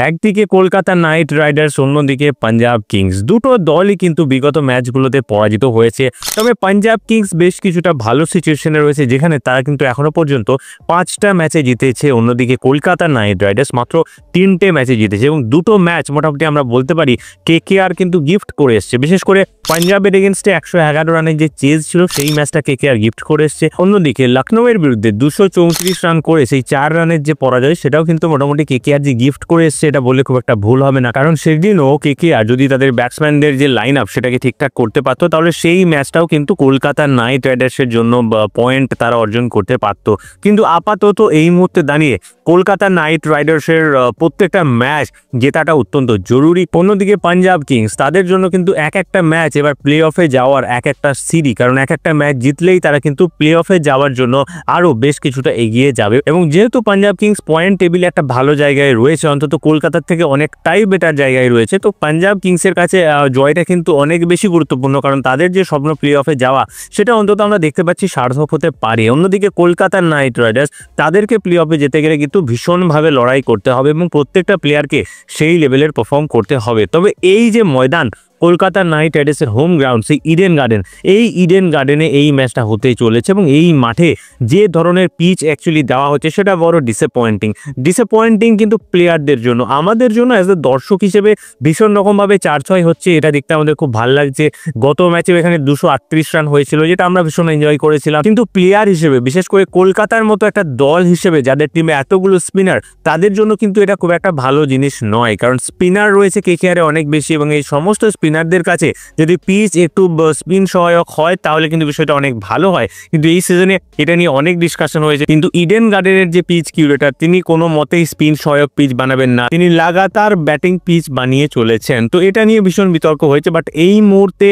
একদিকে Kolkata night Riders, অন্যদিকে Punjab Kings. দুটো দলই কিন্তু বিগত ম্যাচগুলোতে পরাজিত হয়েছে। তবে পাঞ্জাব কিংস বেশ কিছুটা ভালো সিচুয়েশনে রয়েছে, যেখানে তারা কিন্তু এখনো পর্যন্ত 5টা ম্যাচে জিতেছে। অন্যদিকে কলকাতা নাইট রাইডার্স মাত্র 3টে ম্যাচে জিতেছে এবং দুটো ম্যাচ মোটামুটি আমরা বলতে পারি কেকেআর কিন্তু গিফট করে এসছে। বিশেষ করে পাঞ্জাবের এগেনস্টে 111 রানের যে চেজ ছিল সেই ম্যাচটা কেকেআর গিফট করে এসছে। অন্যদিকে লখনৌয়ের বিরুদ্ধে 234 রান করে সেই 4 রানের যে পরাজয়, সেটাও কিন্তু মোটামুটি কেকেআর যে গিফট করে এসছে এটা বলে খুব একটা ভুল হবে না। কারণ সেদিনও কেকেআর যদি তাদের ব্যাটসম্যানদের যে লাইন আপ সেটাকে ঠিকঠাক করতে পারতো, তাহলে সেই ম্যাচটাও কিন্তু কলকাতা নাইট রাইডার্সের জন্য পয়েন্ট তারা অর্জন করতে পারত। কিন্তু আপাতত এই মুহূর্তে দাঁড়িয়ে কলকাতা নাইট রাইডার্সের প্রত্যেকটা ম্যাচ জেতাটা অত্যন্ত জরুরি। অন্যদিকে পাঞ্জাব কিংস, তাদের জন্য কিন্তু এক একটা ম্যাচ এবার প্লে অফে যাওয়ার এক একটা সিঁড়ি, কারণ এক একটা ম্যাচ জিতলেই তারা কিন্তু প্লে অফে যাওয়ার জন্য আরও বেশ কিছুটা এগিয়ে যাবে। এবং যেহেতু পাঞ্জাব কিংস পয়েন্ট টেবিলে একটা ভালো জায়গায় রয়েছে, অন্তত কলকাতার থেকে অনেকটাই বেটার জায়গায় রয়েছে, তো পাঞ্জাব কিংসের কাছে জয়টা কিন্তু অনেক বেশি গুরুত্বপূর্ণ, কারণ তাদের যে স্বপ্ন প্লে অফে যাওয়া সেটা অন্তত আমরা দেখতে পাচ্ছি সার্থক হতে পারে। অন্যদিকে কলকাতা নাইট রাইডার্স, তাদেরকে প্লে অফে যেতে গেলে কিন্তু ভীষণভাবে লড়াই করতে হবে এবং প্রত্যেকটা প্লেয়ারকে সেই লেভেলের পারফর্ম করতে হবে। তবে এই যে ময়দান কলকাতা নাইট রাইডার্সের হোম গ্রাউন্ড, সেই ইডেন গার্ডেন, এই ইডেন গার্ডেনে এই ম্যাচটা হতেই চলেছে এবং এই মাঠে যে ধরনের পিচ অ্যাকচুয়ালি দেওয়া হচ্ছে সেটা বড় ডিসঅ্যাপয়েন্টিং কিন্তু প্লেয়ারদের জন্য। আমাদের জন্য অ্যাজ এ দর্শক হিসেবে ভীষণ রকমভাবে 4-6 হচ্ছে, এটা দেখতে আমাদের খুব ভালো লাগছে। গত ম্যাচে এখানে 238 রান হয়েছিল, যেটা আমরা ভীষণ এনজয় করেছিলাম। কিন্তু প্লেয়ার হিসেবে, বিশেষ করে কলকাতার মতো একটা দল হিসেবে যাদের টিমে এতগুলো স্পিনার, তাদের জন্য কিন্তু এটা খুব একটা ভালো জিনিস নয়। কারণ স্পিনার রয়েছে কেকেআরে অনেক বেশি এবং এই সমস্ত স্পিনারদের কাছে যদি পিচ একটু স্পিন সহায়ক হয় তাহলে কিন্তু বিষয়টা অনেক ভালো হয়। কিন্তু এই সিজনে এটা নিয়ে অনেক ডিসকাশন হয়েছে, কিন্তু ইডেন গার্ডেনের যে পিচ কিউরেটর, তিনি কোনো মতেই স্পিন সহায়ক পিচ বানাবেন না, তিনি লাগাতার ব্যাটিং পিচ বানিয়ে চলেছেন। তো এটা নিয়ে ভীষণ বিতর্ক হয়েছে, বাট এই মুহূর্তে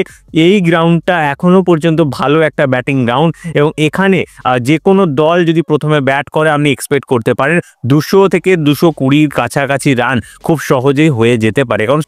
এই গ্রাউন্ডটা এখনো পর্যন্ত ভালো একটা ব্যাটিং গ্রাউন্ড এবং এখানে যে কোনো দল যদি প্রথমে ব্যাট করে আপনি এক্সপেক্ট করতে পারেন 200 থেকে 220 কাছাকাছি রান খুব সহজেই হয়ে যেতে পারে। কারণ